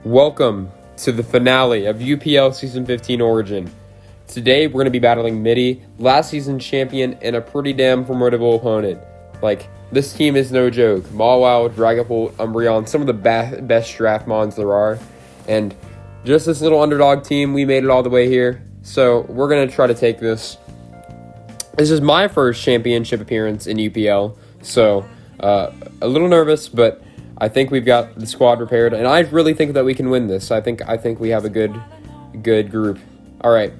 Welcome to the finale of UPL Season 15 Origin. Today, we're going to be battling Middy, last season champion, and a pretty damn formidable opponent. This team is no joke. Mawile, Dragapult, Umbreon, some of the best draft mons there are. And just this little underdog team, we made it all the way here. So, we're going to try to take this. This is my first championship appearance in UPL. So, a little nervous, but I think we've got the squad prepared, and I really think that we can win this. I think we have a good group. All right,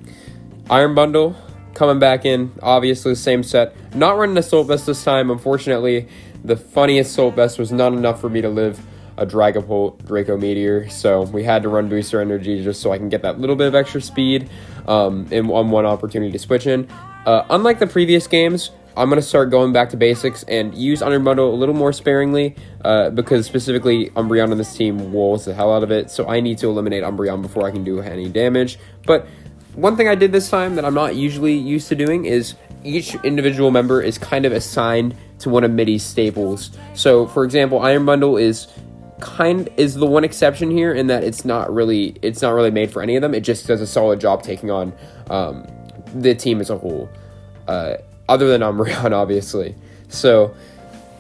Iron Bundle coming back in. Obviously, the same set. Not running Assault Vest this time. Unfortunately, the funniest Assault Vest was not enough for me to live a Dragapult Draco Meteor, so we had to run Booster Energy just so I can get that little bit of extra speed in one opportunity to switch in. Unlike the previous games, I'm going to start going back to basics and use Iron Bundle a little more sparingly because specifically Umbreon on this team walls the hell out of it, so I need to eliminate Umbreon before I can do any damage. But one thing I did this time that I'm not usually used to doing is each individual member is kind of assigned to one of Middy's staples. So, for example, Iron Bundle is the one exception here in that it's not really made for any of them. It just does a solid job taking on the team as a whole. Other than Umbreon, obviously. So,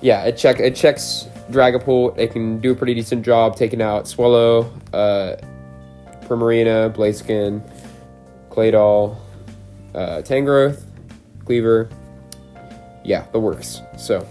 yeah, it checks Dragapult. It can do a pretty decent job taking out Swallow, Primarina, Blaziken, Claydol, Tangrowth, Cleaver. Yeah, the works. So,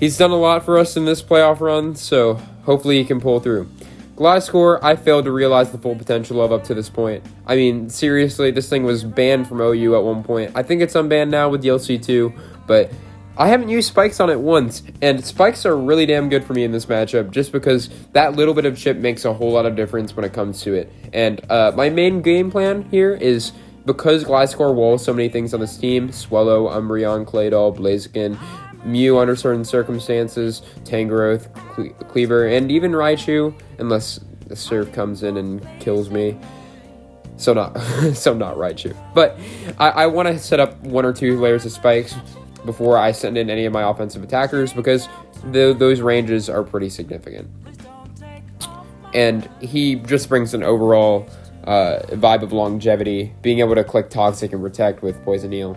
he's done a lot for us in this playoff run, so hopefully he can pull through. Gliscor, I failed to realize the full potential of up to this point. I mean, seriously, this thing was banned from OU at one point. I think it's unbanned now with DLC 2, but I haven't used spikes on it once, and spikes are really damn good for me in this matchup just because that little bit of chip makes a whole lot of difference when it comes to it. And my main game plan here is because Gliscor walls so many things on this team, Swallow, Umbreon, Claydol, Blaziken, Mew under certain circumstances, Tangrowth, Cleaver, and even Raichu, unless the Surf comes in and kills me. So not Raichu. But I want to set up one or two layers of spikes before I send in any of my offensive attackers because those ranges are pretty significant. And he just brings an overall vibe of longevity. Being able to click Toxic and Protect with Poison Heal,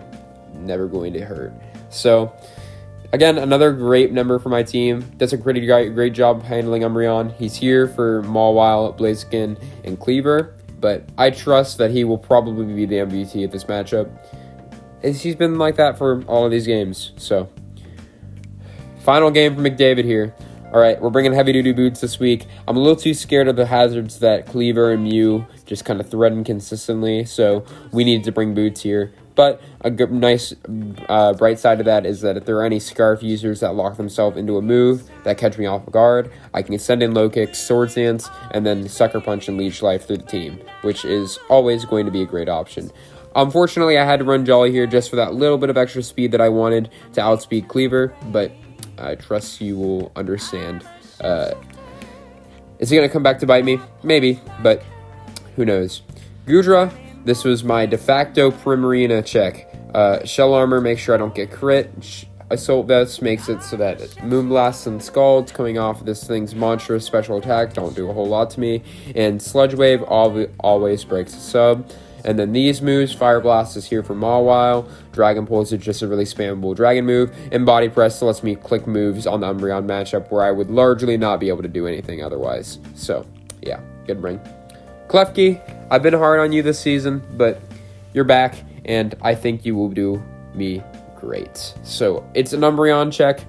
never going to hurt. So, again, another great member for my team. Does a pretty great job handling Umbreon. He's here for Mawile, Blaziken, and Cleaver, but I trust that he will probably be the MVP of this matchup. He's been like that for all of these games. So, final game for McDavid here. All right, we're bringing heavy-duty boots this week. I'm a little too scared of the hazards that Cleaver and Mew just kind of threaten consistently, so we need to bring boots here. But a nice bright side of that is that if there are any Scarf users that lock themselves into a move that catch me off guard, I can send in low kicks, Swords Dance, and then Sucker Punch and Leech Life through the team, which is always going to be a great option. Unfortunately, I had to run Jolly here just for that little bit of extra speed that I wanted to outspeed Cleaver, but I trust you will understand. Is he going to come back to bite me? Maybe, but who knows. Goodra. This was my de facto Primarina check. Shell Armor makes sure I don't get crit. Assault Vest makes it so that Moonblast and Scalds coming off of this thing's monstrous special attack don't do a whole lot to me. And Sludge Wave always breaks a sub. And then these moves, Fire Blast is here for Mawile. Dragon Pulse is just a really spammable dragon move. And Body Press lets me click moves on the Umbreon matchup where I would largely not be able to do anything otherwise. So, yeah, good bring. Klefki, I've been hard on you this season, but you're back, and I think you will do me great. So, it's an Umbreon check.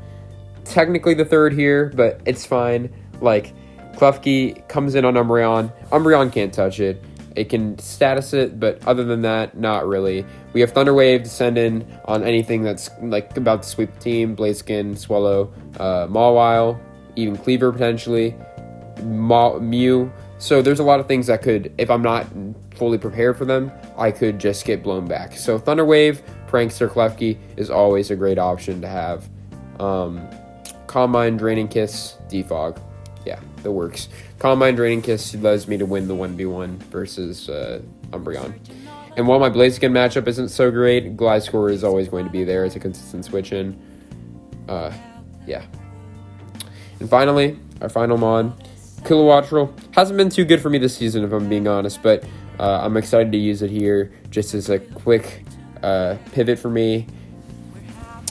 Technically the third here, but it's fine. Klefki comes in on Umbreon. Umbreon can't touch it. It can status it, but other than that, not really. We have Thunder Wave to send in on anything that's about to sweep the team. Blaziken, Swallow, Mawile, even Cleaver potentially, Mew. So there's a lot of things that could, if I'm not fully prepared for them, I could just get blown back. So Thunder Wave, Prankster, Klefki is always a great option to have. Calm Mind, Draining Kiss, Defog. Yeah, that works. Calm Mind, Draining Kiss allows me to win the 1v1 versus Umbreon. And while my Blaziken matchup isn't so great, Gliscor is always going to be there as a consistent switch-in. Yeah. And finally, our final mod Kilowattrel hasn't been too good for me this season, if I'm being honest, but I'm excited to use it here just as a quick pivot for me.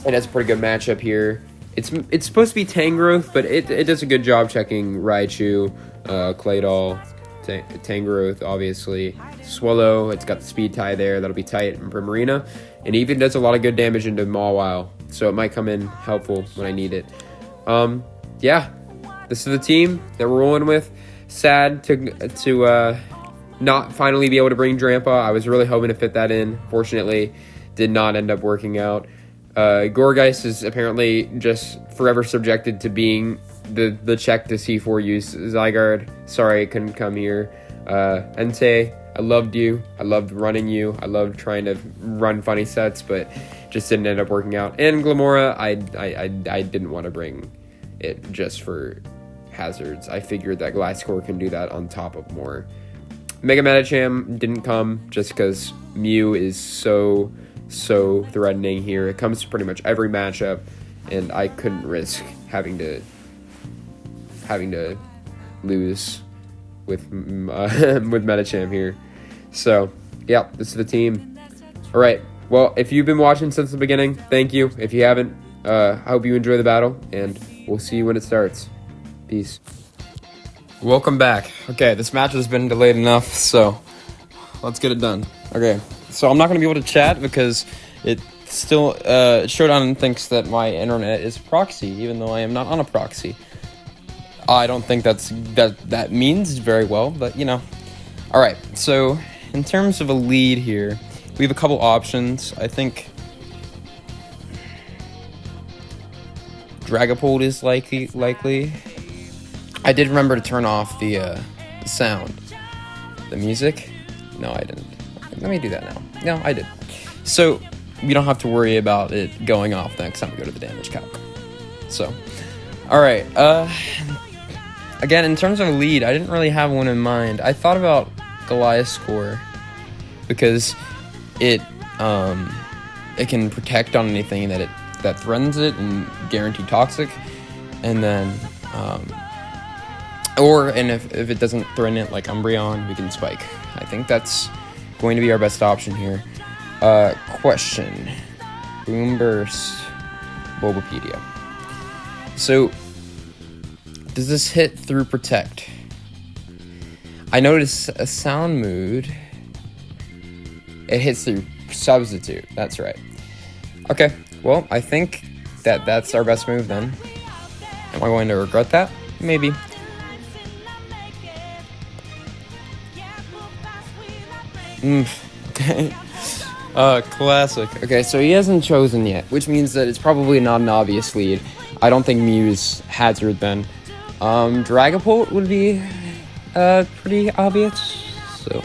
It has a pretty good matchup here. It's supposed to be Tangrowth, but it does a good job checking Raichu, Claydol, Tangrowth, obviously. Swallow, it's got the speed tie there. That'll be tight in Primarina. And even does a lot of good damage into Mawile, so it might come in helpful when I need it. Yeah, this is the team that we're rolling with. Sad to not finally be able to bring Drampa. I was really hoping to fit that in. Fortunately, did not end up working out. Gourgeist is apparently just forever subjected to being the check to C4 use. Zygarde, sorry I couldn't come here. Entei, I loved you. I loved running you. I loved trying to run funny sets, but just didn't end up working out. And Glamora, I didn't want to bring it just for hazards. I figured that Gliscor can do that on top of more. Mega Medicham didn't come just because Mew is so threatening here. It comes to pretty much every matchup, and I couldn't risk having to lose with Medicham here. So yeah, this is the team. All right, well, if you've been watching since the beginning, thank you. If you haven't, I hope you enjoy the battle, and we'll see you when it starts. Peace. Welcome back. Okay, this match has been delayed enough, so let's get it done. Okay, so I'm not going to be able to chat because it still Showdown thinks that my internet is proxy, even though I am not on a proxy. I don't think that means very well, but you know. All right, so in terms of a lead here, we have a couple options. I think Dragapult is likely. I did remember to turn off the sound, the music. No, I didn't. Let me do that now. No, I did. So we don't have to worry about it going off next time we go to the damage calc. So, all right. Again, in terms of a lead, I didn't really have one in mind. I thought about Gliscor because it can protect on anything that threatens it and guarantee toxic, and then if it doesn't threaten it like Umbreon, we can spike. I think that's going to be our best option here. Question. Boomburst, Bulbapedia. So, does this hit through Protect? I notice a Sound Mood. It hits through Substitute. That's right. Okay, well, I think that's our best move then. Am I going to regret that? Maybe. Classic. Okay, so he hasn't chosen yet, which means that it's probably not an obvious lead. I don't think Mew's hazard then. Dragapult would be pretty obvious. So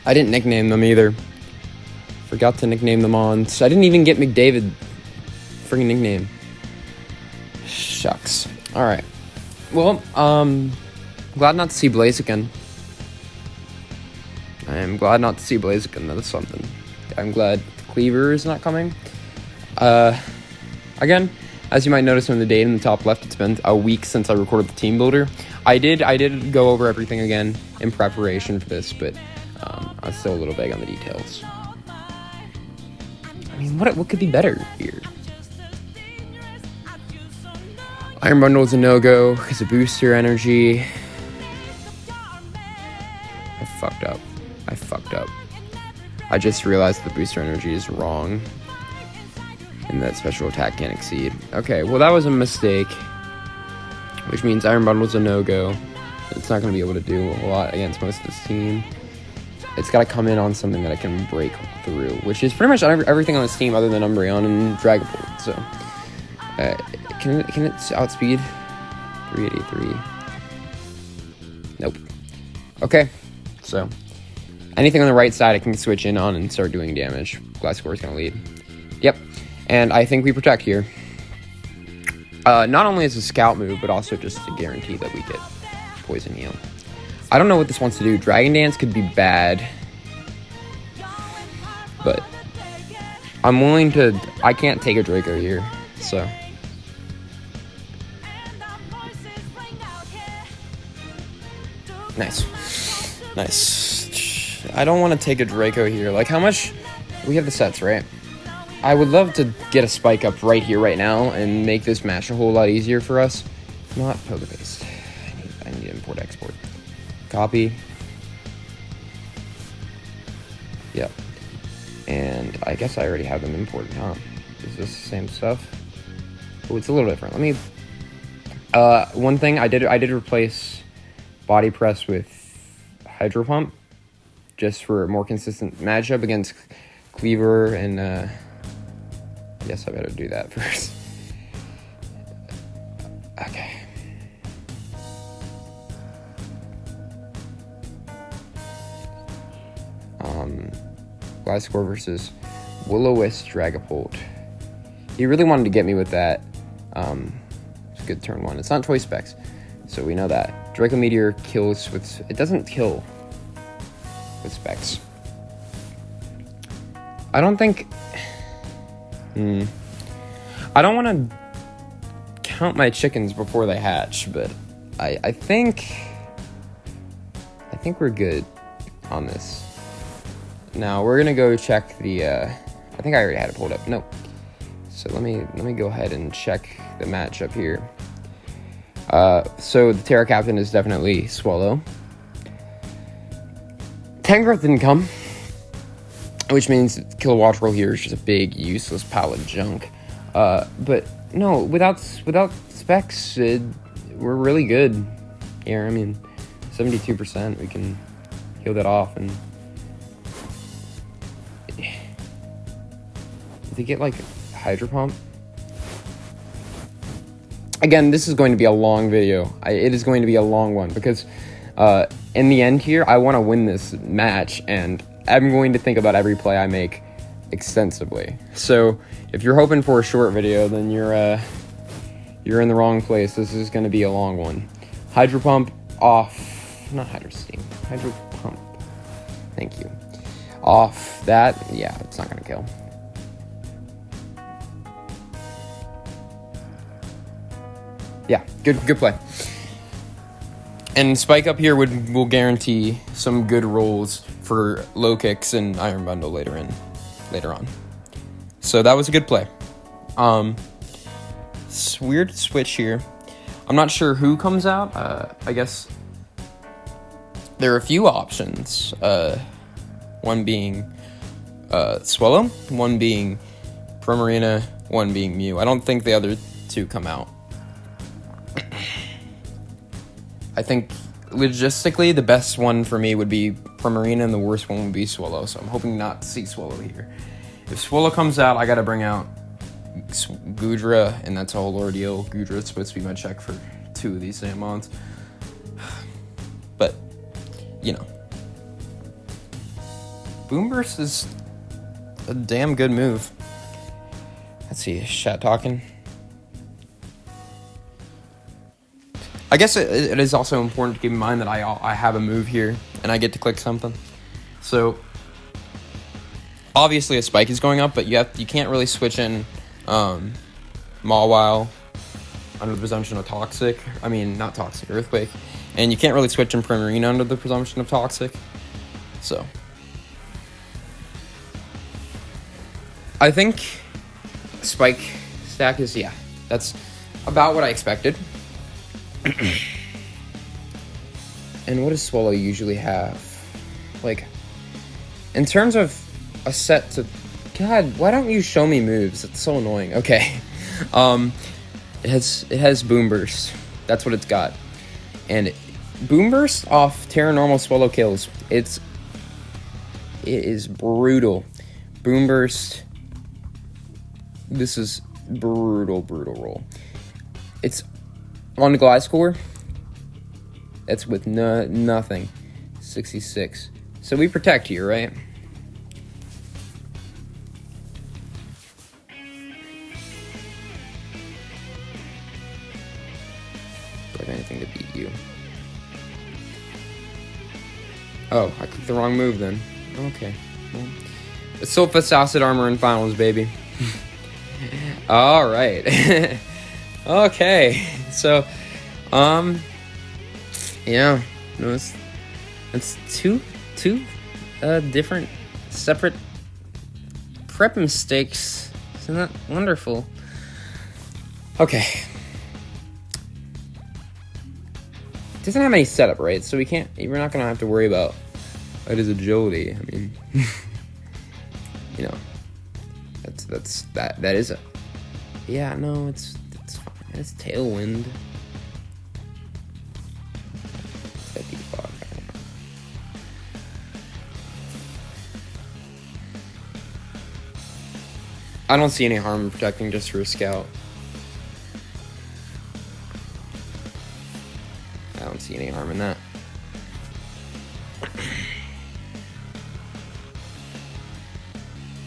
I didn't nickname them either. Forgot to nickname them on. So I didn't even get McDavid freaking nickname. Shucks. Alright. Well, glad not to see Blaziken. I am glad not to see Blaziken. That is something. I'm glad Cleaver is not coming. Again, as you might notice from the date in the top left, it's been a week since I recorded the team builder. I did go over everything again in preparation for this, but I'm still a little vague on the details. I mean, what could be better here? Iron Bundle's a no-go because of booster energy. I fucked up. I just realized the booster energy is wrong. And that special attack can't exceed. Okay, well that was a mistake. Which means Iron Bundle's a no-go. It's not going to be able to do a lot against most of this team. It's got to come in on something that I can break through. Which is pretty much everything on this team other than Umbreon and Dragapult. So, can it outspeed? 383. Nope. Okay, so anything on the right side I can switch in on and start doing damage. Gliscor is going to lead. Yep, and I think we protect here. Not only as a scout move, but also just to guarantee that we get Poison Heal. I don't know what this wants to do. Dragon Dance could be bad, but I'm willing to... I can't take a Draco here, so... Nice. Nice. I don't want to take a Draco here. Like, how much... We have the sets, right? I would love to get a spike up right here, right now, and make this match a whole lot easier for us. Not poker paste. I need import export. Copy. Yep. And I guess I already have them imported, huh? Is this the same stuff? Oh, it's a little different. Let me... one thing, I did replace body press with hydro pump, just for a more consistent matchup against cleaver, and yes, I better do that first. Okay. Glasgow versus Will-O-Wisp Dragapult. He really wanted to get me with that. It's a good turn one. It's not choice specs, so we know that. Draco Meteor kills with... It doesn't kill with specs. I don't think... I don't want to count my chickens before they hatch, but I think we're good on this. Now we're gonna go check the. I think I already had it pulled up. Nope. So let me go ahead and check the matchup here. So the Terra Captain is definitely Swallow. Tangrowth didn't come, which means Kilowatt Roll here is just a big useless pile of junk. But no, without specs, we're really good here. I mean, 72%. We can heal that off, and did they get like hydro pump? Again, this is going to be a long video. It is going to be a long one because in the end here, I want to win this match, and I'm going to think about every play I make extensively. So if you're hoping for a short video, then you're in the wrong place. This is going to be a long one. Hydro pump off, not hydro steam, hydro pump. Thank you. Off that, yeah, it's not going to kill. Yeah, good play. And spike up here will guarantee some good rolls for low kicks and iron bundle later on. So that was a good play. Weird switch here. I'm not sure who comes out. I guess there are a few options. One being Swallow, one being Primarina, one being Mew. I don't think the other two come out. I think logistically the best one for me would be Primarina and the worst one would be Swallow. So I'm hoping not to see Swallow here. If Swallow comes out, I gotta bring out Goodra, and that's a whole ordeal. Goodra's supposed to be my check for 2 of these same months. But, you know. Boomburst is a damn good move. Let's see, chat talking. I guess it is also important to keep in mind that I have a move here, and I get to click something. So, obviously a spike is going up, but you can't really switch in Mawile under the presumption of Toxic. I mean, not Toxic, Earthquake. And you can't really switch in Primarina under the presumption of Toxic. So, I think spike stack is, yeah, that's about what I expected. And what does Swallow usually have? Like, in terms of a set to... God, why don't you show me moves? It's so annoying. Okay. It has Boom Burst. That's what it's got. And Boom Burst off Terra Normal Swallow kills. It is brutal. Boom Burst. This is brutal roll. It's on the Glide score. That's with nothing. 66. So we protect here, right? Do I have anything to beat you? Oh, I clicked the wrong move then. Okay. Well, Sulfus acid armor in finals, baby. All right. Okay. So, yeah. No, it's two different, separate prep mistakes. Isn't that wonderful? Okay. Doesn't have any setup, right? So we're not gonna have to worry about his agility. I mean, you know, that is a, yeah, no, it's fine. It's tailwind. 55. I don't see any harm in protecting just for a scout. I don't see any harm in that.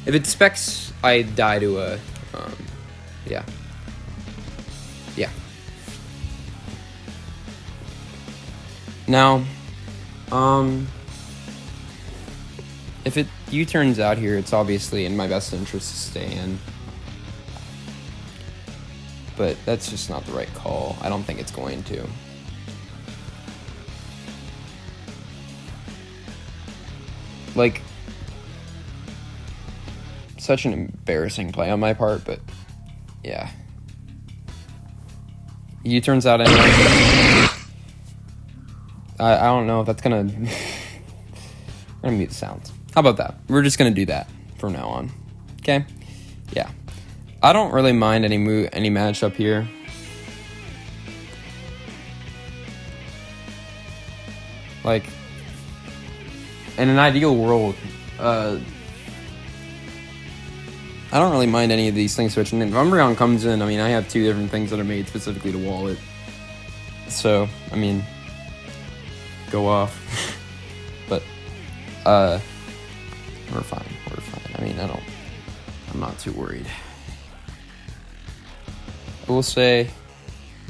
If it specs, I die to a, yeah. Yeah. Now, if it U-turns out here, it's obviously in my best interest to stay in. But that's just not the right call. I don't think it's going to. Like, such an embarrassing play on my part, but yeah. U-turns out anyway. I don't know if that's gonna... I'm gonna mute the sounds. How about that? We're just gonna do that from now on. Okay? Yeah. I don't really mind any matchup here. Like, in an ideal world, I don't really mind any of these things switching. If Umbreon comes in, I mean, I have two different things that are made specifically to wall it. So, I mean, go off. But, we're fine. We're fine. I mean, I'm not too worried. I will say,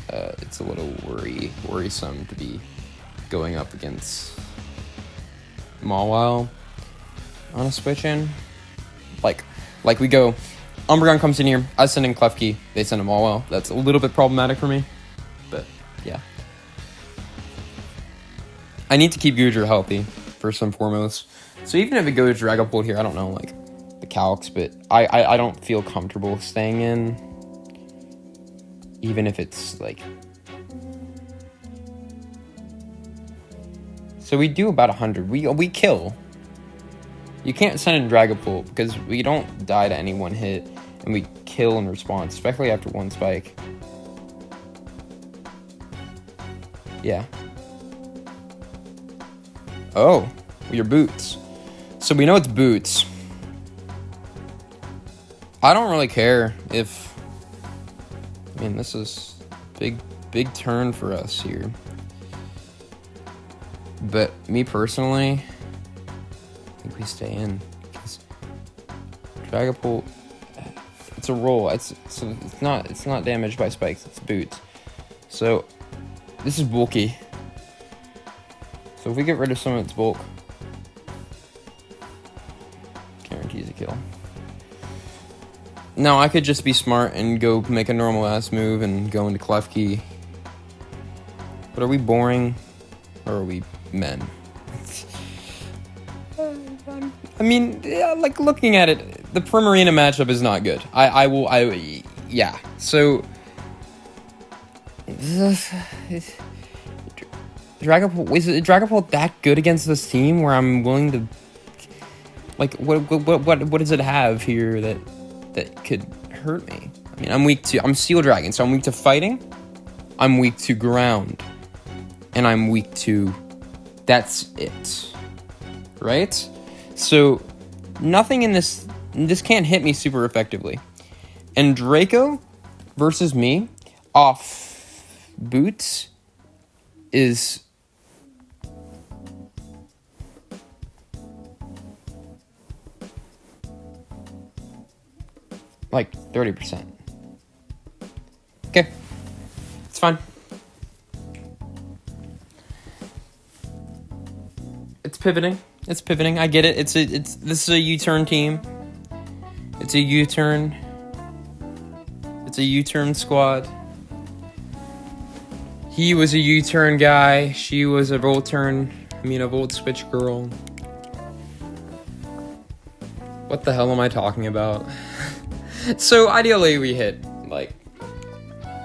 it's a little worrisome to be going up against Mawile on a switch in. Like we go, Umbreon comes in here, I send in Klefki, they send him Mawile. That's a little bit problematic for me, but yeah. I need to keep Goodra healthy, first and foremost. So even if it goes Dragapult here, I don't know, like, the Calcs, but I don't feel comfortable staying in. Even if it's, like... So we do about 100. We kill. You can't send in Dragapult because we don't die to any one hit, and we kill in response, especially after one spike. Yeah. Oh, your boots. So we know it's boots. I don't really care if... I mean, this is big turn for us here. But me personally, I think we stay in. Because Dragapult, it's a roll. It's not damaged by spikes. It's boots. So this is bulky. So if we get rid of some of its bulk, guarantees a kill. Now I could just be smart and go make a normal ass move and go into Klefki. But are we boring or are we men? I mean, yeah, like looking at it, the Primarina matchup is not good. Yeah. So Dragapult, is Dragapult that good against this team where I'm willing to, like, what does it have here that could hurt me? I mean, I'm Steel Dragon, so I'm weak to fighting, I'm weak to ground, and I'm weak to, that's it, right? So nothing in this can't hit me super effectively. And Draco versus me off boots is like 30%. Okay, it's fine. It's pivoting. I get it. This is a U-turn team. It's a U-turn. It's a U-turn squad. He was a U-turn guy. She was a volt switch girl. What the hell am I talking about? So ideally we hit like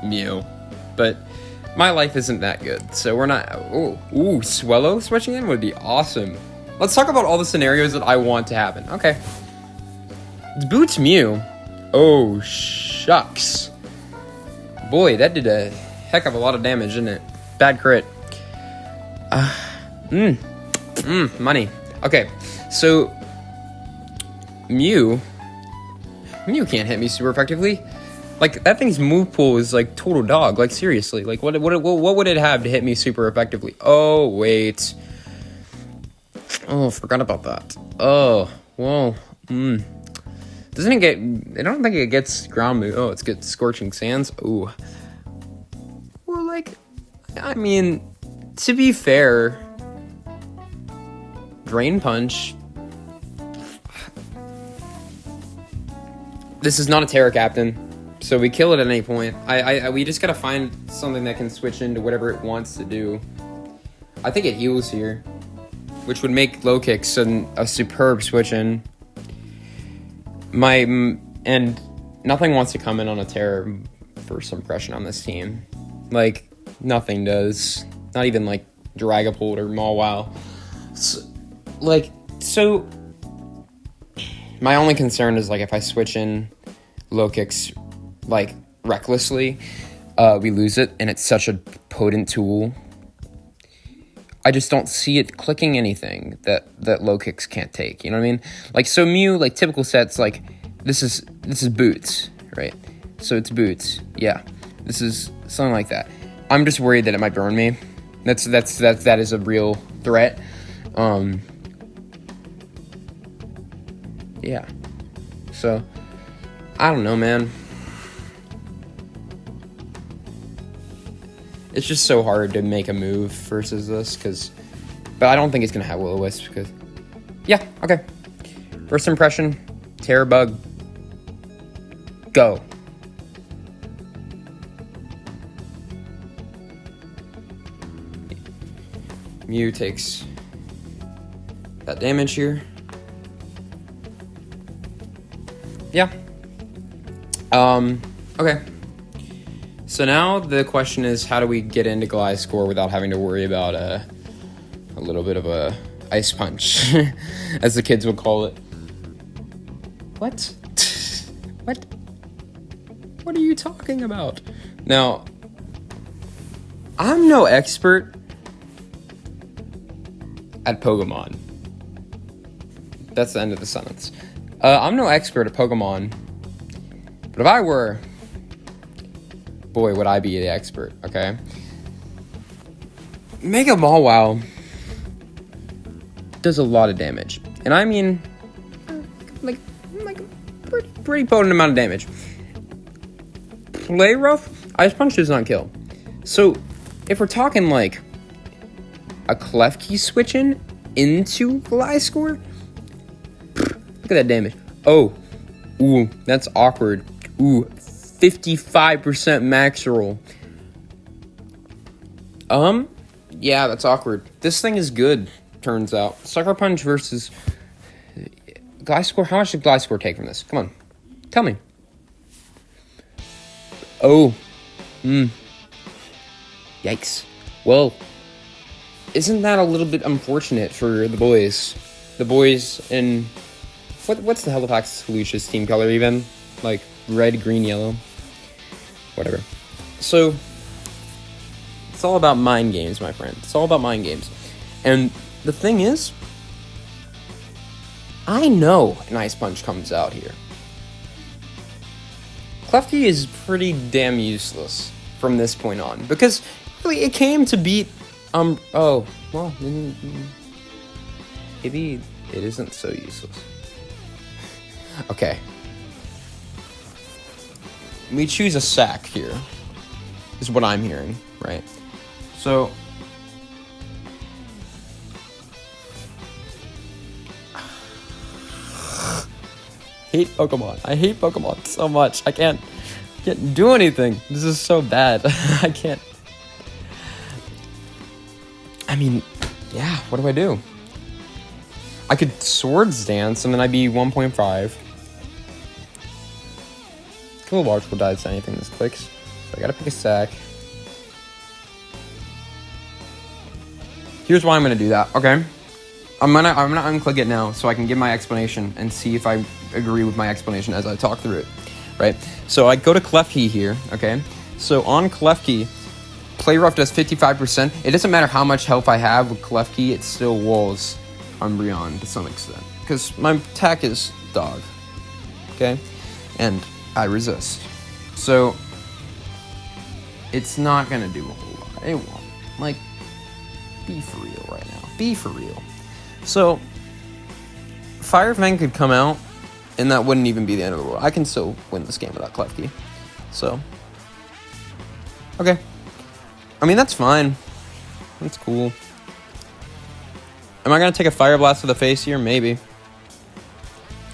Mew, but my life isn't that good, so we're not. Swellow switching in would be awesome. Let's talk about all the scenarios that I want to happen. Okay, it's Boots Mew. Oh shucks, boy, that did a heck of a lot of damage, didn't it? Bad crit. Money. Okay, so Mew can't hit me super effectively. Like, that thing's move pool is like total dog. Like, seriously, like what would it have to hit me super effectively? Oh wait. Oh, forgot about that. Oh, whoa. Doesn't it get? I don't think it gets ground move. Oh, it's good scorching sands. Ooh. Well, like, I mean, to be fair, Drain Punch. This is not a Terra Captain, so we kill it at any point. We just gotta find something that can switch into whatever it wants to do. I think it heals here, which would make low kicks a superb switch in. And nothing wants to come in on a Terra for some pressure on this team. Like, nothing does. Not even like Dragapult or Mawile. So my only concern is, like, if I switch in low kicks, like, recklessly, we lose it, and it's such a potent tool. I just don't see it clicking anything that low kicks can't take. You know what I mean? Like, so Mew, like, typical sets, like, this is Boots, right? So it's Boots. Yeah. This is something like that. I'm just worried that it might burn me. That is a real threat. Yeah. So, I don't know, man. It's just so hard to make a move versus this, but I don't think it's gonna have Will-O-Wisp, because, yeah, okay. First impression, Terror Bug, go. Mew takes that damage here. Yeah. Okay. So now the question is, how do we get into Gliscor without having to worry about a little bit of a ice punch, as the kids would call it. What? What are you talking about? Now, I'm no expert at Pokemon. That's the end of the sentence. I'm no expert at Pokemon, but if I were, boy, would I be the expert, okay? Mega Mawile does a lot of damage. And I mean, like pretty potent amount of damage. Play rough, Ice Punch does not kill. So, if we're talking like a Klefki switching into Gliscor, look at that damage. Oh, ooh, that's awkward. Ooh, 55% max roll. Yeah, that's awkward. This thing is good, turns out. Sucker Punch versus Gliscor. How much did Gliscor take from this? Come on, tell me. Oh, yikes. Well, isn't that a little bit unfortunate for the boys? The boys in what's the Halifax Hawlucha's team color even? Like red, green, yellow, whatever. So it's all about mind games, my friend. It's all about mind games. And the thing is, I know an Ice Punch comes out here. Klefki is pretty damn useless from this point on, because really it came to beat oh, well, maybe it isn't so useless. Okay. We choose a sack here, is what I'm hearing, right? So, hate Pokemon. I hate Pokemon so much. I can't do anything. This is so bad. I can't. I mean, yeah, what do I do? I could Swords Dance and then I'd be 1.5. Kilowatt will die to anything this clicks. So I gotta pick a sack. Here's why I'm gonna do that, okay? I'm gonna unclick it now so I can give my explanation and see if I agree with my explanation as I talk through it, right? So I go to Klefki here, okay? So on Klefki, Play Rough does 55%. It doesn't matter how much health I have with Klefki, it still walls Umbreon to some extent. Because my attack is dog, okay? And I resist. So, it's not gonna do a whole lot. It won't. Like, be for real right now. Be for real. So, Fire Fang could come out, and that wouldn't even be the end of the world. I can still win this game without Klefki. So, okay. I mean, that's fine. That's cool. Am I gonna take a Fire Blast to the face here? Maybe.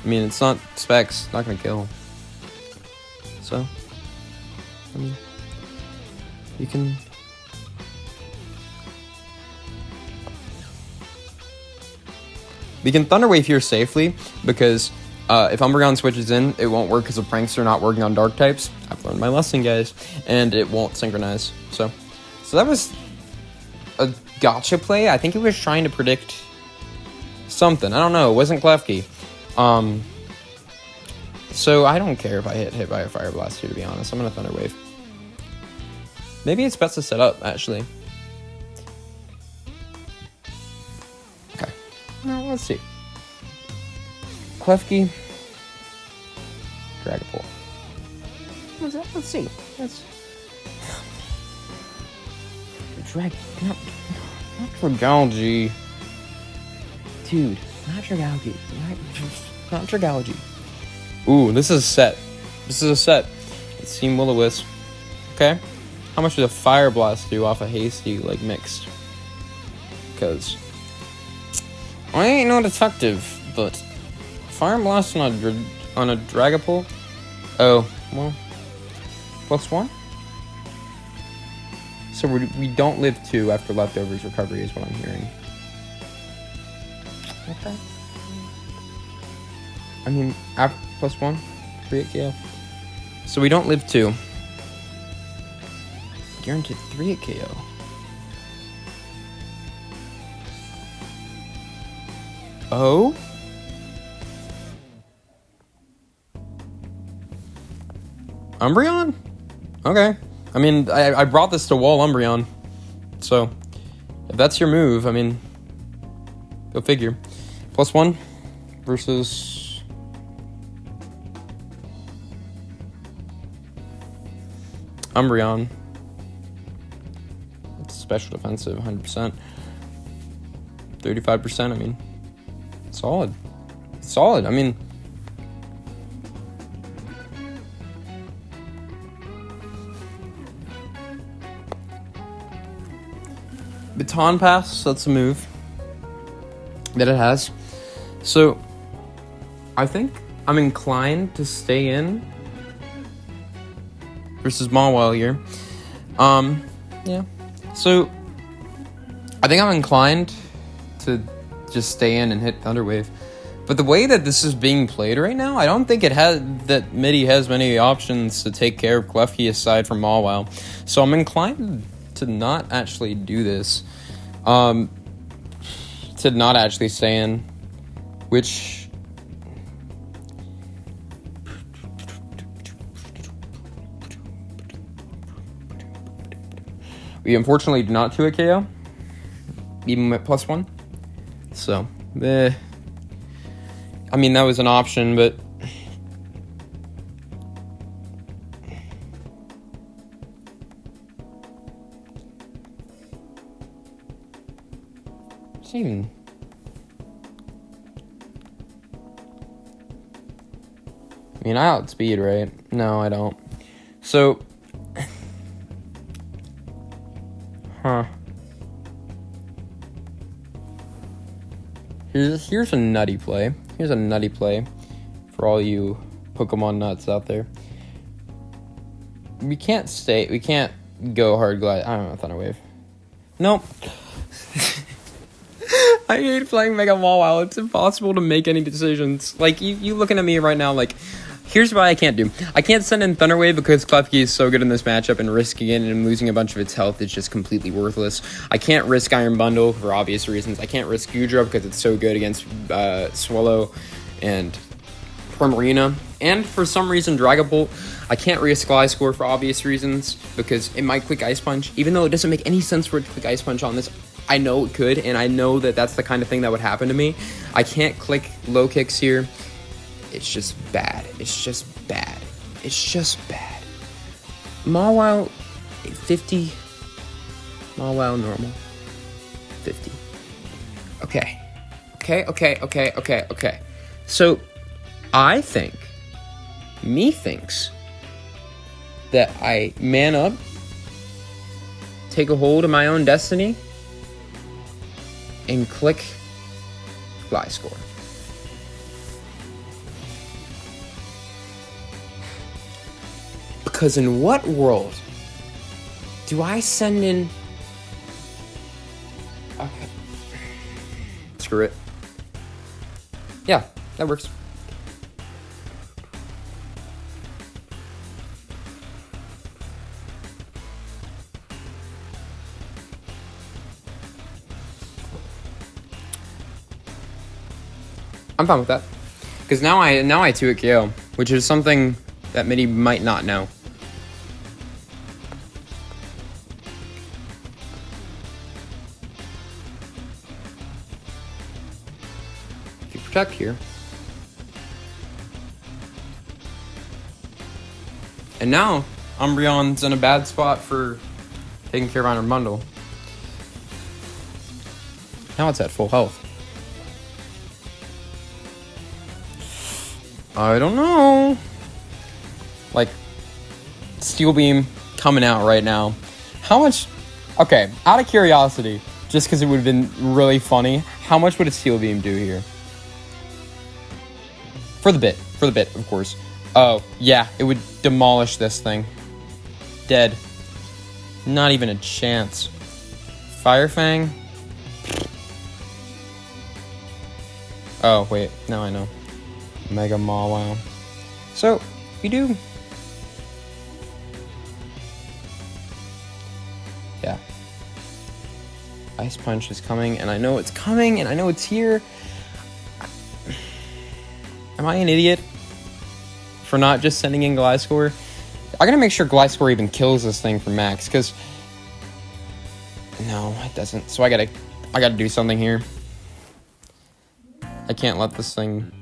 I mean, it's not Specs. Not gonna kill. So, I mean, you can... We can Thunder Wave here safely, because if Umbreon switches in, it won't work because of Prankster not working on Dark types. I've learned my lesson, guys. And it won't synchronize. So that was a gotcha play. I think it was trying to predict something. I don't know. It wasn't Klefki. So I don't care if I get hit by a Fire Blast here, to be honest. I'm going to Thunder Wave. Maybe it's best to set up, actually. Okay. Now, let's see. Klefki. Dragapult. Let's see. Not Dragalge. Dude, not Dragalge. Not Dragalge. Ooh, this is a set. It's Team Will-O-Wisp. Okay. How much does a Fire Blast do off a Hasty, like, mixed? Because I ain't no detective, but Fire Blast on a Dragapult? Oh, well, +1? So we don't live 2 after Leftovers recovery is what I'm hearing. Okay. I mean, +1, 3 at KO. So we don't live 2. Guaranteed 3 at KO. Oh? Umbreon? Okay. I mean, I brought this to wall Umbreon. So, if that's your move, I mean, go figure. +1 versus... Umbreon. It's special defensive, 100%. 35%, I mean, solid. Solid, I mean... Baton Pass, that's a move that it has. So, I think I'm inclined to stay in versus Mawile here. Yeah. So, I think I'm inclined to just stay in and hit Thunder Wave. But the way that this is being played right now, I don't think that Middy has many options to take care of Klefki aside from Mawile. So I'm inclined to not actually do this. To not actually stay in, which we unfortunately do not 2 at KO, even at +1. So, I mean, that was an option, but even... I mean, I outspeed, right? No, I don't. So... Here's a nutty play. Here's a nutty play For all you Pokemon nuts out there. We can't go hard glide. I don't know, Thunder Wave. Nope. I hate playing Mega Mawile. It's impossible to make any decisions. Like, you looking at me right now, like, here's what I can't do. I can't send in Thunder Wave because Klefki is so good in this matchup, and risking it and losing a bunch of its health is just completely worthless. I can't risk Iron Bundle for obvious reasons. I can't risk Gudra because it's so good against Swallow and Primarina. And for some reason, Dragon Bolt, I can't risk Gliscor for obvious reasons because it might click Ice Punch. Even though it doesn't make any sense for it to click Ice Punch on this, I know it could, and I know that that's the kind of thing that would happen to me. I can't click Low Kicks here. It's just bad. It's just bad. It's just bad. Mawile 50. Mawile normal 50. Okay. So I think methinks that I man up, take a hold of my own destiny, and click Gliscor. Because in what world do I send in... Okay. Screw it. Yeah, that works. I'm fine with that. Because now I 2-hit KO, which is something that Middy might not know. If you protect here. And now Umbreon's in a bad spot for taking care of Iron Bundle. Now it's at full health. I don't know. Like, Steel Beam coming out right now. How much... Okay, out of curiosity, just because it would have been really funny, how much would a Steel Beam do here? For the bit, of course. Oh, yeah, it would demolish this thing. Dead. Not even a chance. Fire Fang? Oh, wait, now I know. Mega Mawile. So, we do... Yeah. Ice Punch is coming, and I know it's coming, and I know it's here. Am I an idiot for not just sending in Gliscor? I gotta make sure Gliscor even kills this thing for max, because... No, it doesn't. So I gotta do something here. I can't let this thing...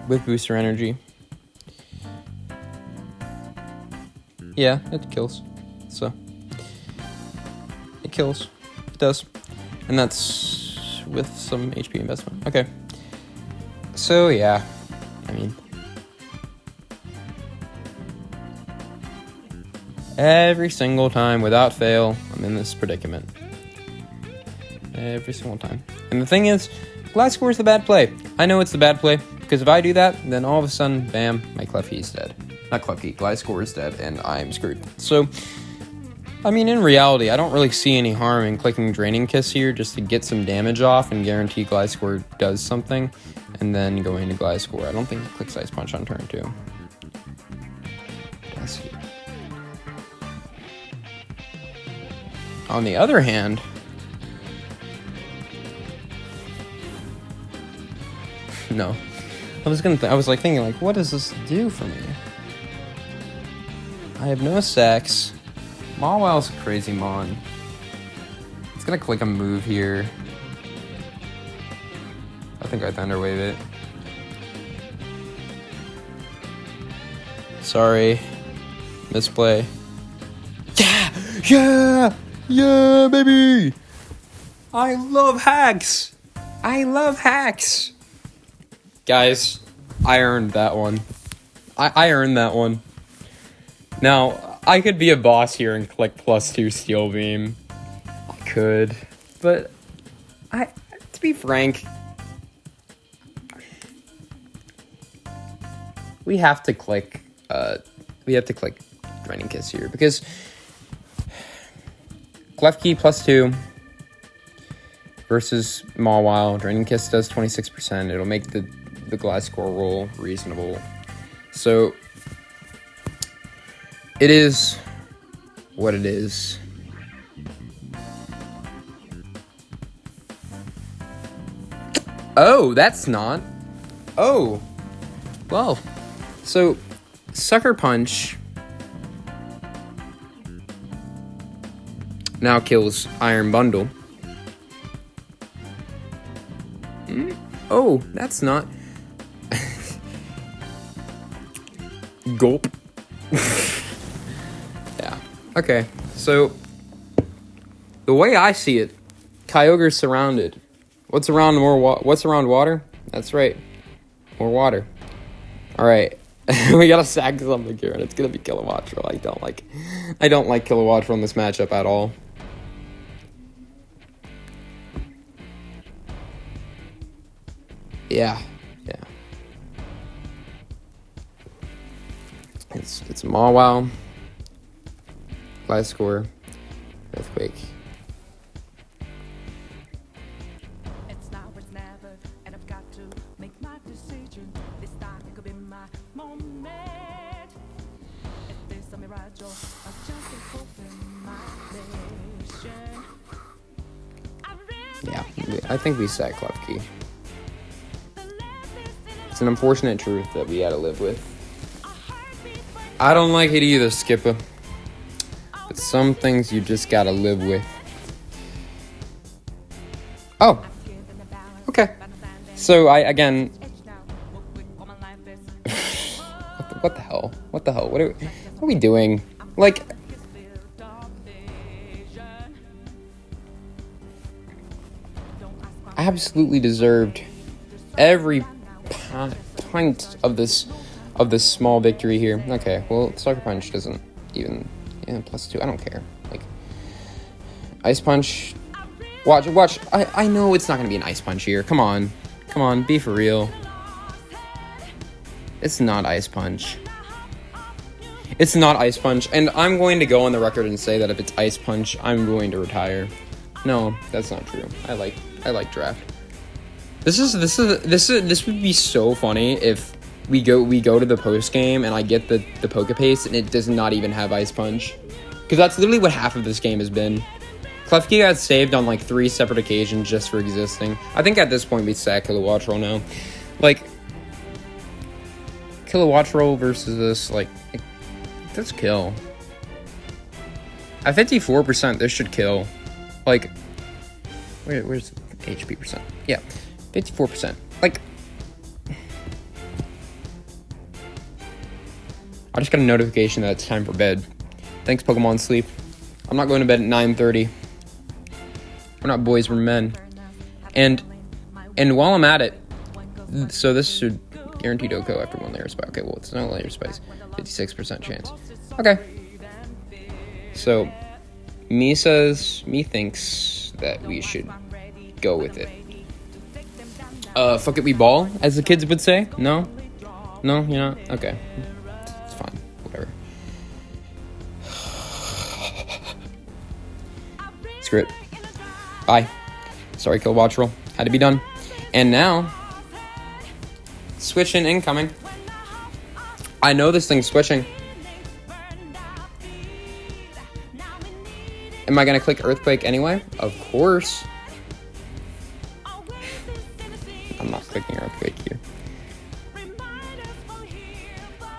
With booster energy. Yeah, it kills. So. It kills. It does. And that's with some HP investment. Okay. So, yeah. I mean. Every single time, without fail, I'm in this predicament. Every single time. And the thing is, Gliscor is the bad play. I know it's the bad play. Because if I do that, then all of a sudden, bam, my Klefki is dead. Not Klefki, Gliscor is dead, and I'm screwed. So, I mean, in reality, I don't really see any harm in clicking Draining Kiss here just to get some damage off and guarantee Gliscor does something, and then going to Gliscor. I don't think it clicks Ice Punch on turn 2. Does he? On the other hand... No. I was thinking, like, what does this do for me? I have no sex. Mawile's a crazy mon. It's gonna click a move here. I think I Thunder Wave it. Sorry. Misplay. Yeah, baby! I love hacks! Guys, I earned that one. I earned that one. Now, I could be a boss here and click +2 Steel Beam. I could. But To be frank, we have to click Grinding Kiss here because Klefki +2 versus Mawile. Grinding Kiss does 26%. It'll make the glass score roll reasonable. So it is what it is. Oh, that's not. Oh. Well. So, Sucker Punch now kills Iron Bundle. Oh, that's not. Gulp. Yeah. Okay. So, the way I see it, Kyogre's surrounded. What's around water? That's right. More water. All right. We gotta sack something here, and it's gonna be Kilowattrel. I don't like Kilowattrel in this matchup at all. Yeah. It's Mawile. Glass score. Earthquake. It's now or it's never, and I've got to make my decision. This time it could be my moment. If there's a mirage, I'll just fulfill my mission. Yeah, I think we sack Klefki. It's an unfortunate truth that we had to live with. I don't like it either, Skipper. But some things you just gotta live with. Oh. Okay. So again. What the hell? What are we doing? Like. I absolutely deserved every pint of this small victory here. Okay, well, Sucker Punch doesn't even +2. I don't care. Like Ice Punch. Watch. I know it's not gonna be an Ice Punch here. Come on, be for real. It's not Ice Punch. It's not Ice Punch, and I'm going to go on the record and say that if it's Ice Punch, I'm going to retire. No, that's not true. I like Draft. This would be so funny if we go to the post game and I get the Pokepaste and it does not even have Ice Punch, because that's literally what half of this game has been. Klefki got saved on like 3 separate occasions just for existing. I think at this point we sack Kilowattrel now. Like Kilowattrel versus this, like let's kill. At 54%, this should kill. Like, where's the HP percent? Yeah, 54%. Like, I just got a notification that it's time for bed. Thanks, Pokemon Sleep. I'm not going to bed at 9:30. We're not boys, we're men. And while I'm at it, so this should guarantee Doko after 1 layer spice. Okay, well, it's no layer spice. 56% chance. Okay. So, me thinks that we should go with it. Fuck it, we ball, as the kids would say. No, you're not. Okay, it's fine. Whatever. Screw it. Bye. Sorry, Kilowattrel. Had to be done. And now, switching incoming. I know this thing's switching. Am I gonna click Earthquake anyway? Of course. I'm not clicking Earthquake here.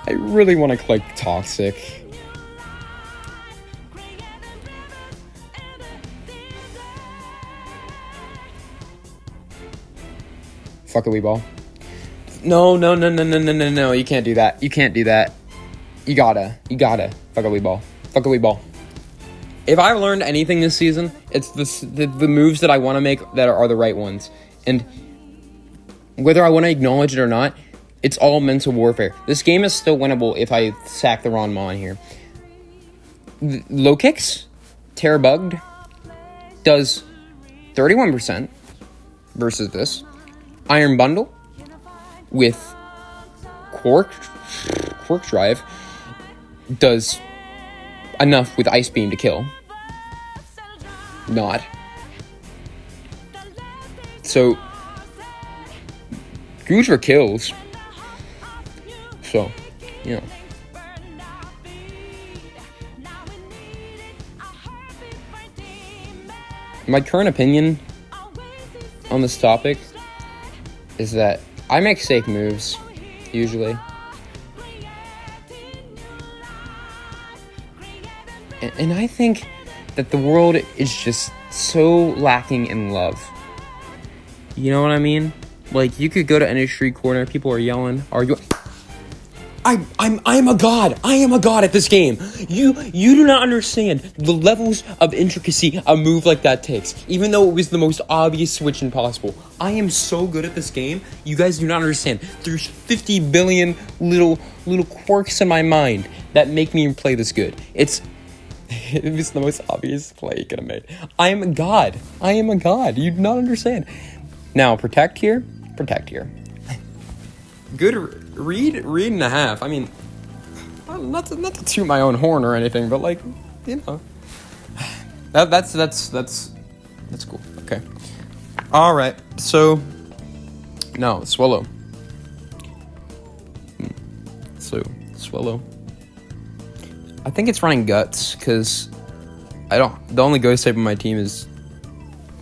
I really want to click Toxic. Fuck a wee ball. No. You can't do that. You gotta. Fuck a wee ball. If I've learned anything this season, it's the moves that I want to make that are the right ones. And whether I want to acknowledge it or not, it's all mental warfare. This game is still winnable if I sack the Ronmon here. Low kicks, Terra Bugged, does 31%. versus this. Iron Bundle with Quark Drive does enough with Ice Beam to kill. Not. So, Gudra kills. So, you know. My current opinion on this topic is that I make safe moves, usually. And I think that the world is just so lacking in love. You know what I mean? Like, you could go to any street corner, people are yelling, arguing. I am a god. I am a god at this game. You do not understand the levels of intricacy a move like that takes. Even though it was the most obvious switch impossible. I am so good at this game. You guys do not understand. There's 50 billion little quirks in my mind that make me play this good. It was the most obvious play you could have made. I am a god. I am a god. You do not understand. Now, protect here. Good read and a half. I mean, not to toot my own horn or anything, but like, you know, that's cool. Okay. All right. So, no, Swallow. So, Swallow. I think it's running Guts because the only ghost type on my team is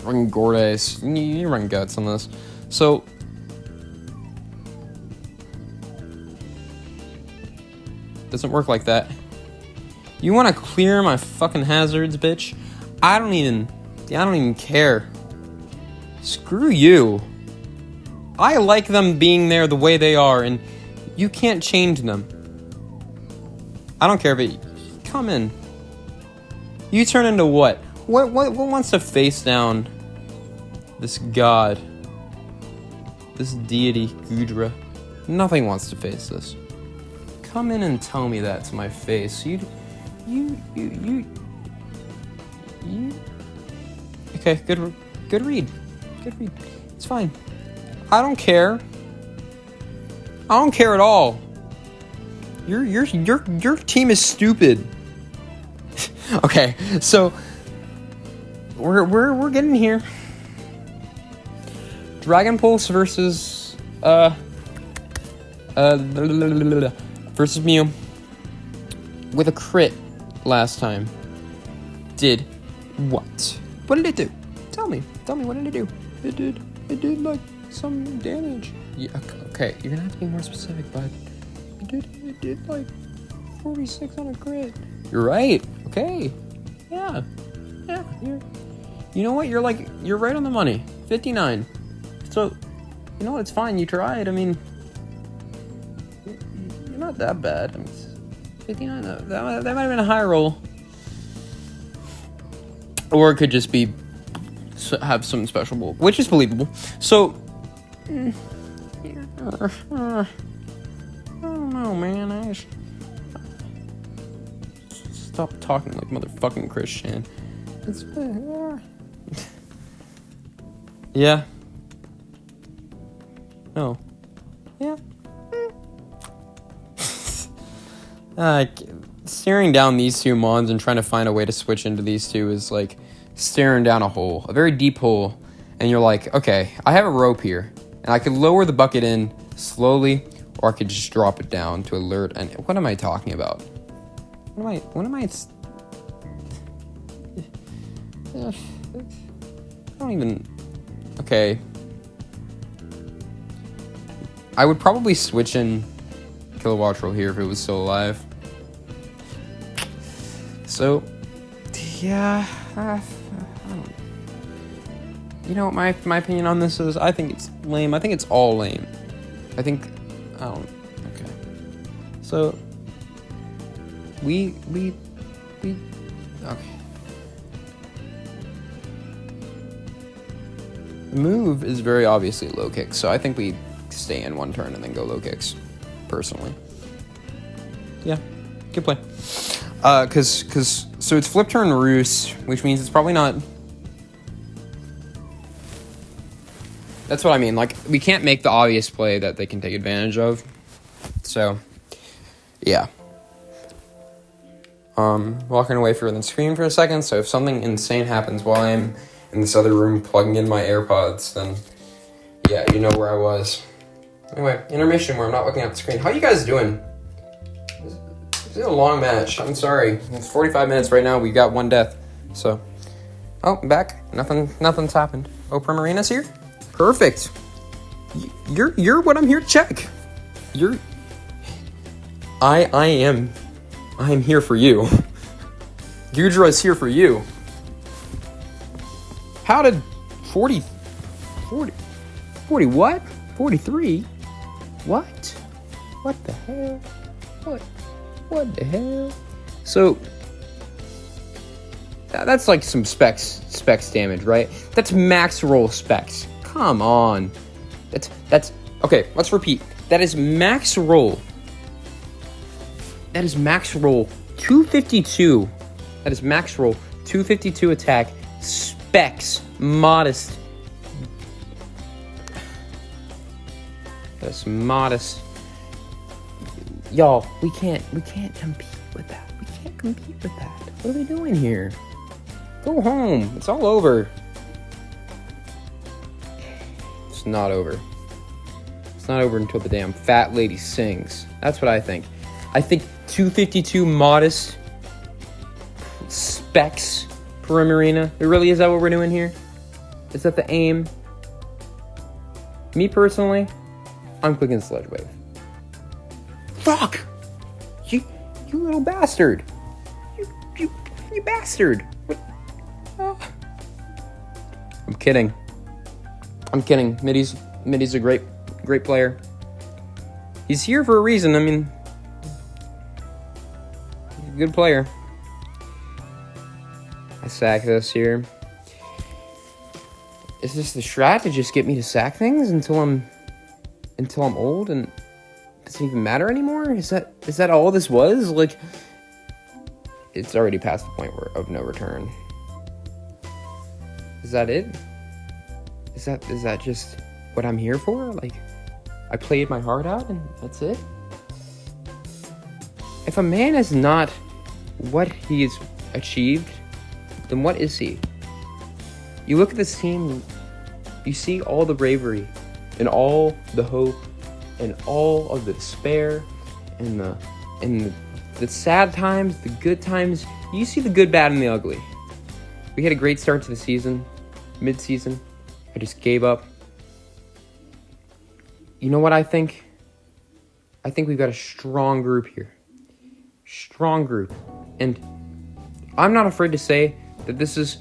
running Gordace. You run Guts on this. So, doesn't work like that. You want to clear my fucking hazards, bitch? I don't even care. Screw you. I like them being there the way they are, and you can't change them. I don't care if it... Come in. You turn into what? What wants to face down this god? This deity, Gudra? Nothing wants to face this. Come in and tell me that to my face. You. Okay, good read. Good read. It's fine. I don't care. I don't care at all. Your team is stupid. Okay, so we're getting here. Dragon Pulse versus versus Mew with a crit last time. Did what? What did it do? Tell me what did it do? It did like some damage. Yeah, okay, you're gonna have to be more specific, bud. It did like 46 on a crit. You're right. Okay. Yeah. You know what? You're right on the money. 59. So, you know what? It's fine. You tried. I mean, you're not that bad. I mean, 59. That might have been a high roll. Or it could just be have some special bull, which is believable. So, I don't know, man. Stop talking like motherfucking Christian. It's yeah. No. Yeah. Staring down these two mons and trying to find a way to switch into these two is like staring down a hole, a very deep hole, and you're like, okay, I have a rope here, and I could lower the bucket in slowly, or I could just drop it down to alert. And what am I talking about? What am I? I don't even. Okay. I would probably switch in Kilowattrel here if it was still alive. So, yeah. I don't. You know what my opinion on this is? I think it's lame. I think it's all lame. I don't. Okay. So. We okay. The move is very obviously low kick, so I think we stay in one turn and then go low kicks, personally. Yeah, good play. So it's flip turn Roost, which means it's probably not. That's what I mean. Like, we can't make the obvious play that they can take advantage of. So, yeah. Walking away from the screen for a second, so if something insane happens while I'm in this other room plugging in my AirPods, then, yeah, you know where I was. Anyway, intermission where I'm not looking at the screen. How you guys doing? It's a long match. I'm sorry. It's 45 minutes right now. We got one death. So, oh, back. Nothing's happened. Oh, Primarina's here? Perfect. You're what I'm here to check. I'm here for you. Gudra's here for you. How did 40 what? 43? What? What the hell? What the hell? So, that's like some specs damage, right? That's max roll specs. Come on. That's okay, let's repeat. That is max roll. That is max roll 252. That is max roll 252 attack. Specs modest. That's modest. Y'all, we can't compete with that. We can't compete with that. What are we doing here? Go home. It's all over. It's not over. It's not over until the damn fat lady sings. That's what I think. I think 252 modest specs per Marina. Really, is that what we're doing here? Is that the aim? Me personally, I'm clicking Sledge Wave. Fuck! You little bastard! You bastard! What? Oh. I'm kidding. Middy's a great player. He's here for a reason. I mean, he's a good player. I sack this here. Is this the strat to just get me to sack things until I'm old and it doesn't even matter anymore? Is that all this was? Like, it's already past the point of no return. Is that it? Is that just what I'm here for? Like, I played my heart out and that's it? If a man is not what he's achieved, then what is he? You look at this team, you see all the bravery and all the hope and all of the despair and the sad times, the good times. You see the good, bad, and the ugly. We had a great start to the season. Mid-season, I just gave up. You know what I think? I think we've got a strong group here. Strong group. And I'm not afraid to say that this is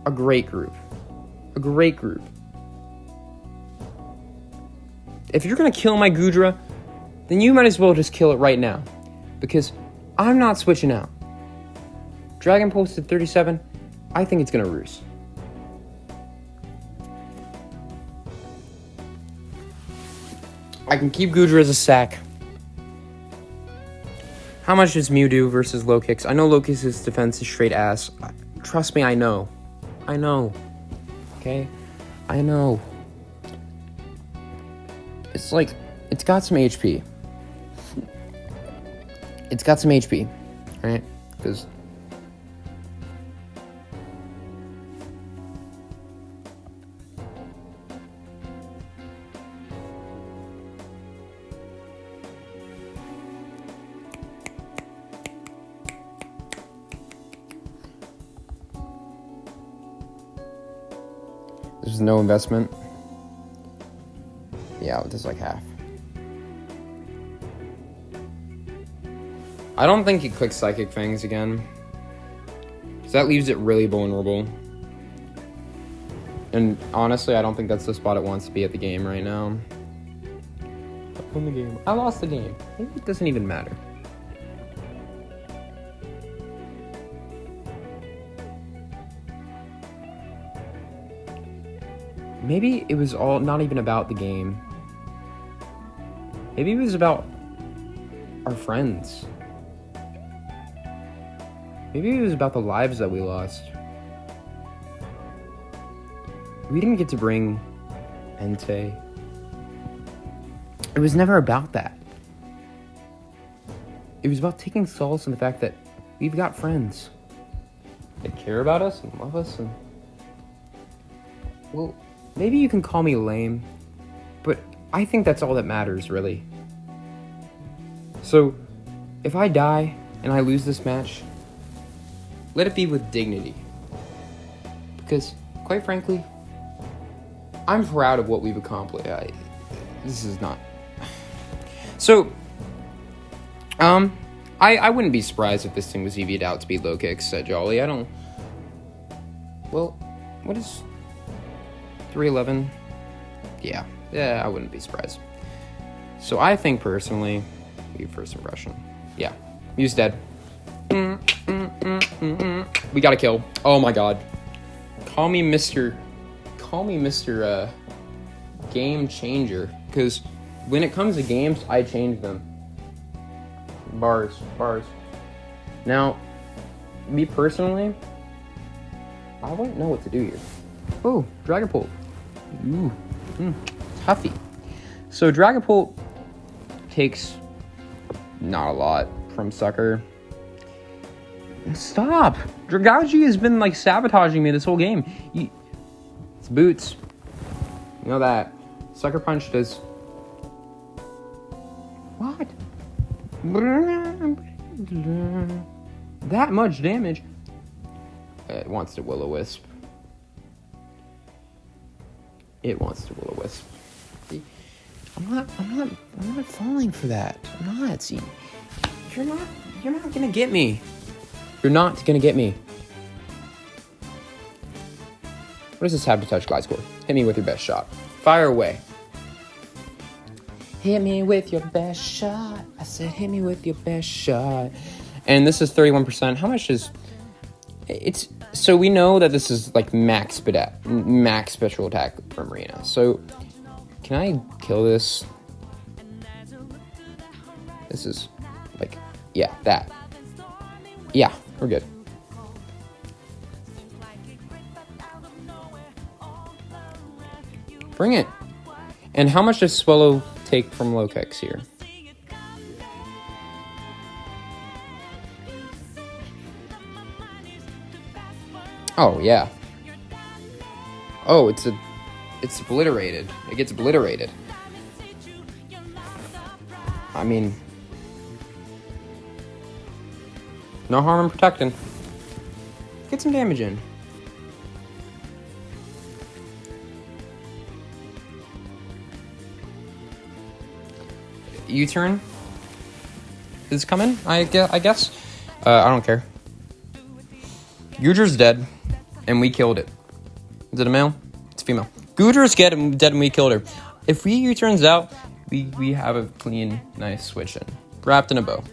a great group. A great group. If you're going to kill my Gudra, then you might as well just kill it right now. Because I'm not switching out. Dragon posted 37. I think it's going to roost. I can keep Gudra as a sack. How much does Mew do versus low kicks? I know low kicks' defense is straight ass. Trust me, I know. Okay? I know. It's like, it's got some HP. It's got some HP, right? Because there's no investment. Yeah, there's like half. I don't think he clicks Psychic Fangs again. Because that leaves it really vulnerable. And honestly, I don't think that's the spot it wants to be at the game right now. I won the game. I lost the game. Maybe it doesn't even matter. Maybe it was all not even about the game. Maybe it was about our friends. Maybe it was about the lives that we lost. We didn't get to bring Entei. It was never about that. It was about taking solace in the fact that we've got friends that care about us and love us, and well, maybe you can call me lame, but I think that's all that matters, really. So, if I die and I lose this match, let it be with dignity. Because, quite frankly, I'm proud of what we've accomplished. This is not... So, I wouldn't be surprised if this thing was EV'd out to be low kicks at Jolly. I don't... Well, what is... 311? Yeah, I wouldn't be surprised. So I think, personally... First impression. Yeah, Mew's dead. We got a kill. Oh my god. Call me Mr. Game Changer. Because when it comes to games, I change them. Bars. Now, me personally, I wouldn't know what to do here. Oh, Dragapult. Ooh, toughy. So Dragapult takes not a lot from Sucker. Stop! Dragouchi has been like sabotaging me this whole game. It's boots. You know that. Sucker Punch does... What? That much damage. It wants to Will-O-Wisp. I'm not falling for that. I'm not. See, you're not gonna get me. You're not gonna get me. What does this have to touch Glide Score? Hit me with your best shot. Fire away. Hit me with your best shot. I said hit me with your best shot. And this is 31%. How much is... It's... So we know that this is like max special attack from Marina. So can I kill this? This is like... Yeah, that. Yeah, we're good. Bring it. And how much does Swallow take from low kicks here? Oh, yeah. Oh, it's obliterated. It gets obliterated. I mean, no harm in protecting. Get some damage in. U-turn is coming, I guess. I don't care. Gujar's dead, and we killed it. Is it a male? It's a female. Gujar's dead, and we killed her. If we U-turns out, we have a clean, nice switch in. Wrapped in a bow.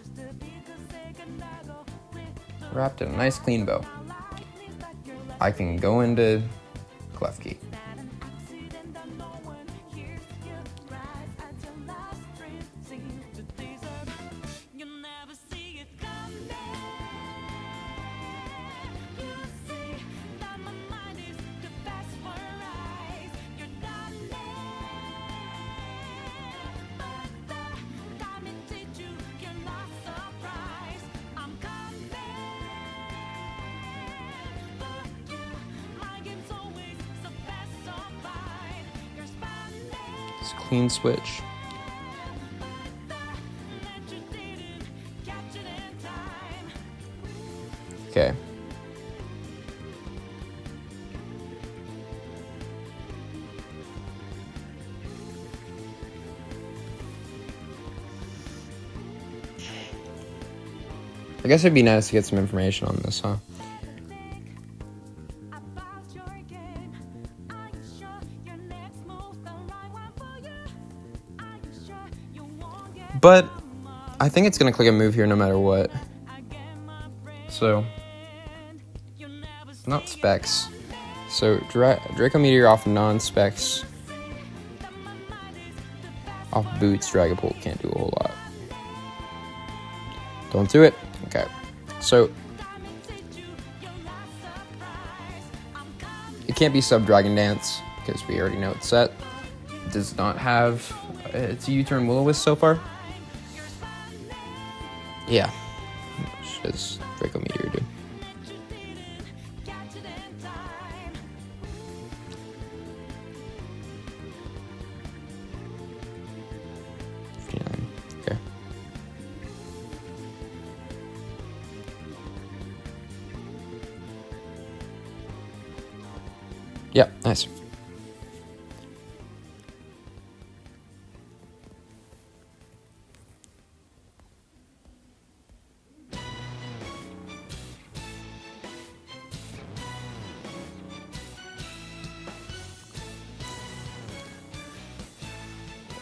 Wrapped in a nice, clean bow. I can go into Klefki. Clean switch. Okay. I guess it'd be nice to get some information on this, huh? But I think it's going to click a move here no matter what. So, not specs. So, Draco Meteor off non-specs. Off boots, Dragapult can't do a whole lot. Don't do it. Okay. So, it can't be Sub Dragon Dance, because we already know it's set. does not have its U-turn Will-O-Wisp so far. Yeah. Which does Draco Meteor do? Okay. Yeah, nice.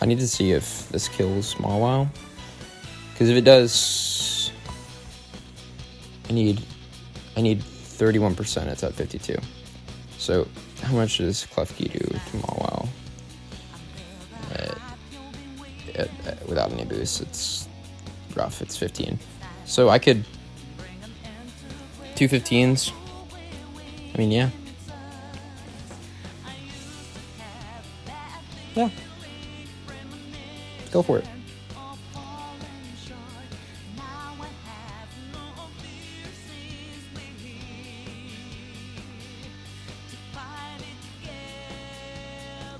I need to see if this kills Mawile. Because if it does, I need 31%. It's at 52. So how much does Klefki do to Mawile? Without any boost, it's rough. It's 15. So I could 2 15s. I mean, yeah. Yeah. Go for it.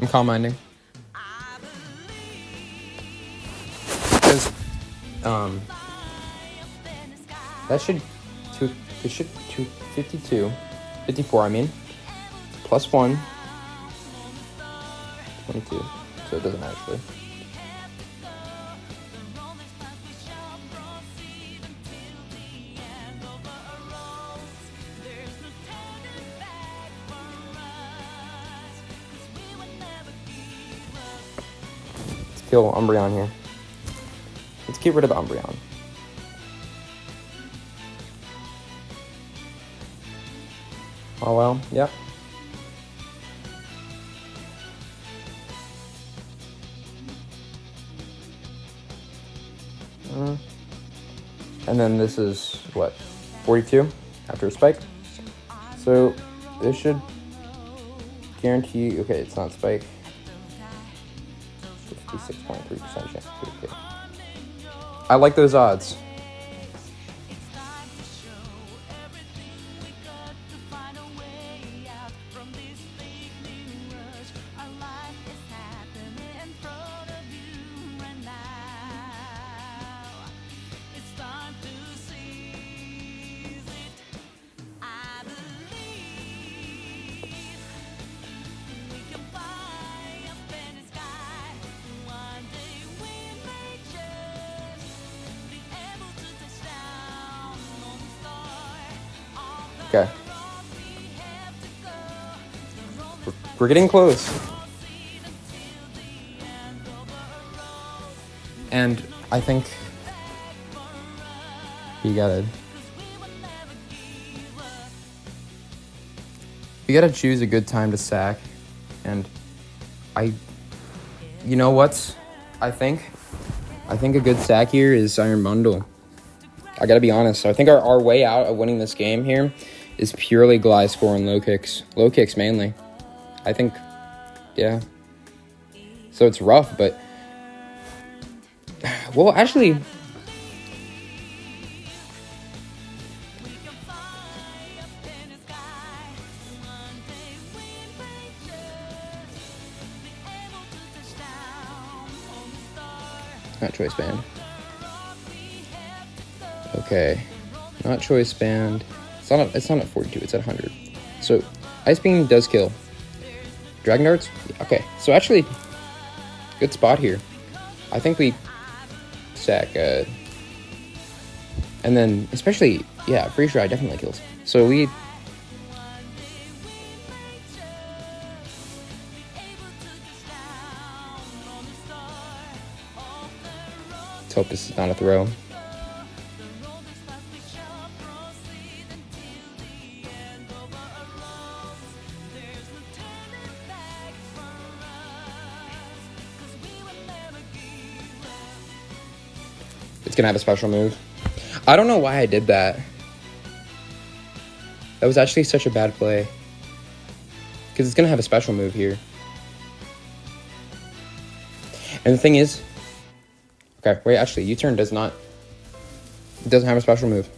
I'm calm minding. Because that should 252, 54 I mean, plus 1, 22, so it doesn't actually. Kill Umbreon here. Let's get rid of Umbreon. Oh well, yep. And then this is what? 42 after a spike. So this should guarantee, okay, it's not spike. 56.3% chance to hit. I like those odds. Okay. We're getting close. And I think you gotta choose a good time to sack. And you know what? I think a good sack here is Iron Bundle. I gotta be honest. I think our way out of winning this game here is purely Gliscor and low kicks. Low kicks mainly. I think, yeah. So it's rough, but... Well, actually... Not choice band. Okay. Not choice band. It's not at 42, it's at 100. So, Ice Beam does kill. Dragon Darts? Okay, so actually, good spot here. I think we sack, and then, especially, yeah, Freeze Dry definitely kills. So we... Let's hope this is not a throw. It's gonna have a special move. I don't know why I did that. That was actually such a bad play. Because it's gonna have a special move here. And the thing is, okay, wait, actually, U-turn doesn't have a special move.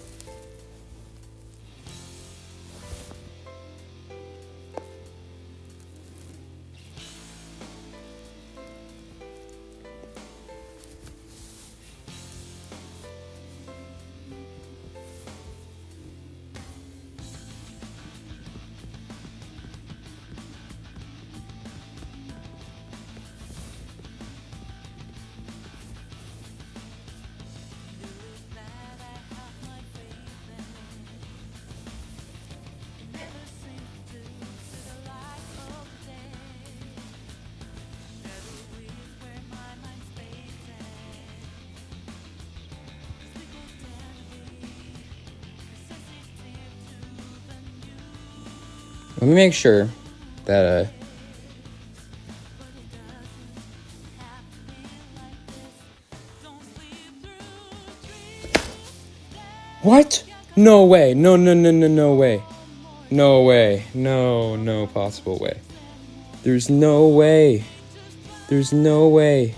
Let me make sure that what? No way. No way. No way. No possible way. There's no way. There's no way.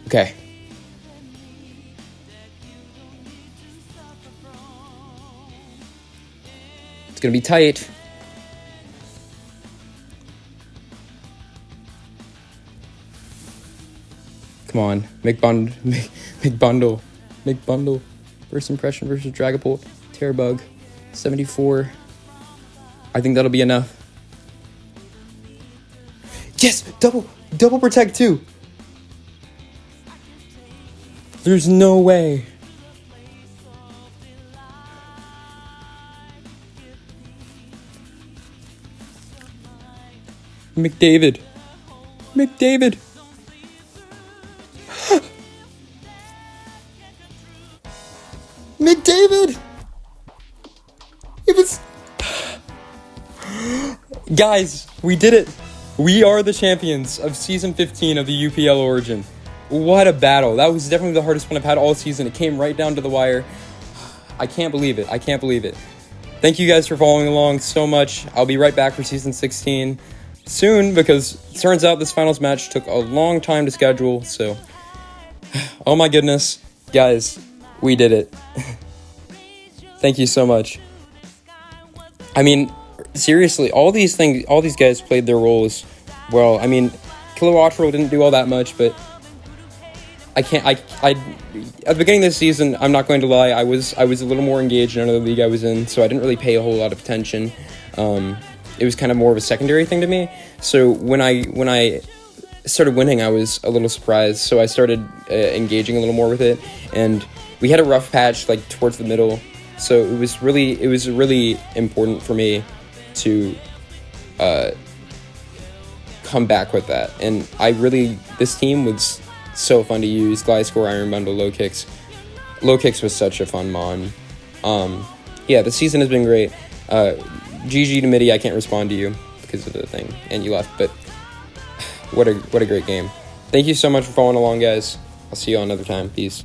Okay. It's gonna be tight. Come on. Make bundle. First impression versus Dragapult. Terrabug. 74. I think that'll be enough. Yes! Double protect too! There's no way. McDavid. McDavid. It was... Guys, we did it. We are the champions of Season 15 of the UPL Origin. What a battle. That was definitely the hardest one I've had all season. It came right down to the wire. I can't believe it. Thank you guys for following along so much. I'll be right back for Season 16 soon because it turns out this finals match took a long time to schedule. So, oh my goodness. Guys, we did it. Thank you so much. I mean, seriously, all these guys played their roles well. I mean, Kilowattrel didn't do all that much, but at the beginning of this season, I'm not going to lie, I was a little more engaged in another league I was in, so I didn't really pay a whole lot of attention. It was kind of more of a secondary thing to me. So when I started winning, I was a little surprised. So I started engaging a little more with it, and we had a rough patch like towards the middle. So it was really important for me to come back with that. And this team was so fun to use. Gliscor, Iron Bundle, Low Kicks. Low Kicks was such a fun mon. Yeah, the season has been great. GG to Middy, I can't respond to you because of the thing, and you left, but what a great game. Thank you so much for following along, guys. I'll see you all another time. Peace.